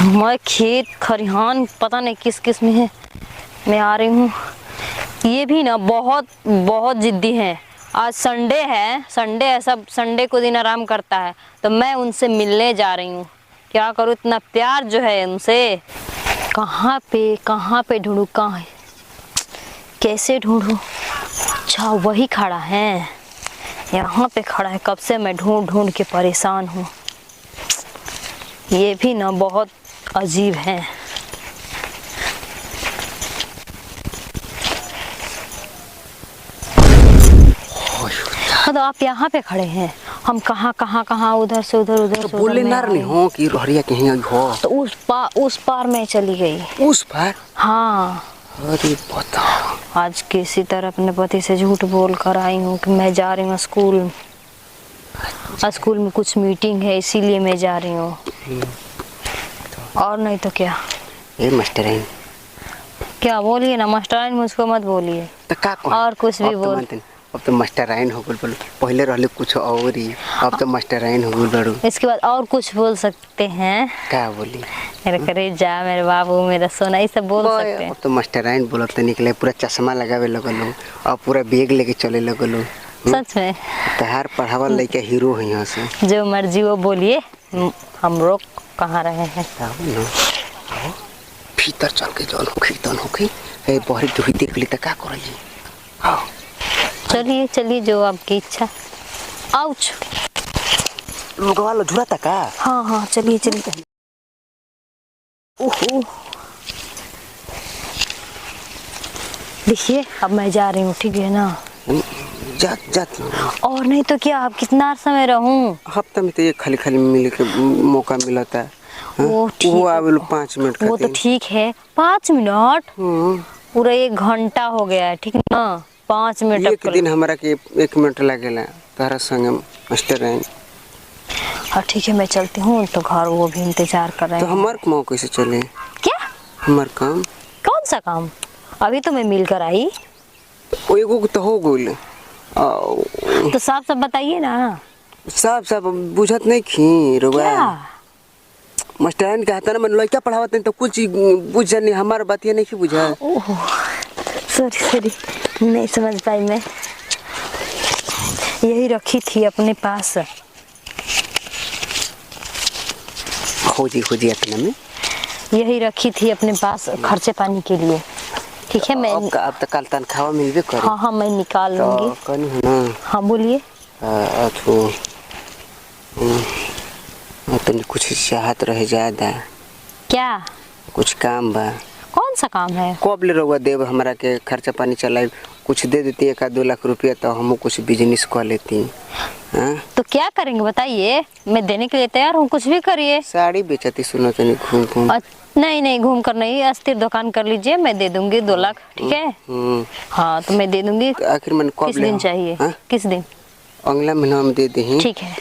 मैं खेत खरिहान पता नहीं किस किस में है, मैं आ रही हूँ। ये भी ना बहुत बहुत जिद्दी हैं। आज संडे है, संडे है, सब संडे को दिन आराम करता है, तो मैं उनसे मिलने जा रही हूँ। क्या करूँ, इतना प्यार जो है उनसे। कहाँ पे ढूंढूं, कहाँ है, कैसे ढूंढूं। अच्छा वही खड़ा है, यहाँ पे खड़ा है, कब से मैं ढूंढ ढूंढ के परेशान हूँ। ये भी ना बहुत अजीब है। तो आप यहाँ पे खड़े हैं, हम कहाँ उधर से उधर तो बोले ना रही हो कि हरिया कहीं हो। तो उस पार मैं चली गई। उस पार? हाँ। अरे बताओ। आज किसी तरह अपने पति से झूठ बोल कर आई हूँ कि मैं जा रही हूँ स्कूल। स्कूल में कुछ मीटिंग है, इसीलिए मैं जा रही हूँ। और नहीं तो क्या। ये मास्टराइन क्या बोलिए ना, मास्टराइन मुझको मत बोलिए। तो का और कुछ भी बोल। अब तो मास्टराइन हो गल बोलो, पहले रहले कुछ और ही, अब तो मास्टराइन हो गल बड़ू। इसके बाद और कुछ बोल सकते हैं। क्या बोली? मेरे करेजा, मेरे बाबू, मेरा सोना, ये सब बोल सकते हैं। अब तो मास्टराइन बोलत निकले, पूरा चश्मा लगावे लगलो और पूरा बैग लेके चले लगलो। सच में तहार पढ़ावल लइका हीरो है यहाँ से। जो मर्जी वो बोलिए, हम रोक कहाँ रहे हैं। भीतर चल के जल कीर्तन होके ए बहरी ढुई देख ली त का करली। आओ चलिए चलिए, जो आपकी इच्छा। आउच लोगवा लो झुरा का। हाँ चलिए चलिए। ओहो देखिए, अब मैं जा रही हूँ, ठीक है ना। जात और नहीं तो क्या, अब कितना समय रहूं। हफ्ता में तो ये खाली मिलने के मौका मिला था। वो आवेल 5 मिनट का। वो तो ठीक है, 5 मिनट, पूरा 1 घंटा हो गया है, ठीक ना। 5 मिनट एक दिन हमारा के 1 मिनट लगेला तारा संग मास्टराइन। हाँ ठीक है, मैं चलती हूँ, तो घर वो भी इंतजार कर रहे हैं। तो हमार काम कैसे चले? क्या हमार काम? कौन सा काम? अभी तो मैं मिल कर आई। वो एगो तो हो गइल। तो साफ बताइए ना। साफ बुझत नहीं खी रोगा। क्या मास्टराइन कहता ना, मन लइका पढ़ावत नहीं तो कुछ बुझ जानी, हमार बात ये नहीं बुझा। ओह सॉरी, नहीं समझ पाई मैं। यही रखी थी अपने पास। खोजी अपने में यही रखी थी अपने पास खर्चे पानी के लिए, ठीक है। मैं अब तो कल तनख्वाह मिलबे करे। हाँ मैं निकाल लूंगी। तो कनी है ना। हाँ बोलिए। तनी कुछ चाहत रहे ज्यादा। क्या? कुछ काम बा। कौन सा काम है? कब ले रहुआ देव हमरा के खर्चा पानी चलाए, कुछ दे देती 1-2 लाख रुपया तो हम कुछ बिजनेस कर लेती। तो क्या करेंगे बताइए, मैं देने के लिए तैयार हूँ, कुछ भी करिए। साड़ी बेचती सुनो तनी घूम। नहीं घूम कर नहीं, अस्थिर दुकान कर लीजिए, मैं दे दूंगी 2 लाख, ठीक है। हाँ तो मैं दे दूंगी। आखिर मन कब किस दिन चाहिए? किस दिन? अगला महीना में दे दे। ठीक है।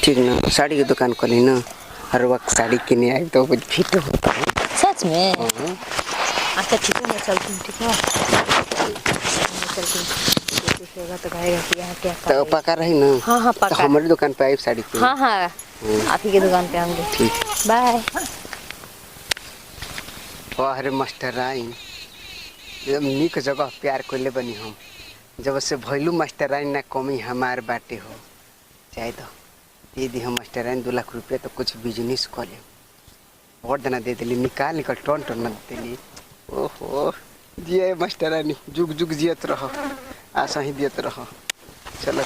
ठीक ना, साड़ी की दुकान खोली ना, हर वक्त साड़ी किने आई तो कुछ फिट होता है। सच में? अच्छा ठीक है, मैं चलती हूँ, ठीक है। देखिएगा तो कहेगा कि यहाँ क्या तो पका रही ना। हाँ पका। तो हमारी दुकान पे आई साड़ी की। हाँ आप ही की दुकान पे आऊंगी। ठीक, बाय। अरे मास्टराइन एकदम निक जगह प्यार कोले बनी हम, जब से भैलू मास्टराइन ना कमी हमार बाटे हो। चाहे तो दे दी हम मास्टराइन 2 लाख रुपया तो कुछ बिजनेस कर ले। और देना दे दिली, निकाल टन न दिली। ओहो जिये मास्टरानी, जुग जुग जियत रहो, आशा ही दियत रहो। चलो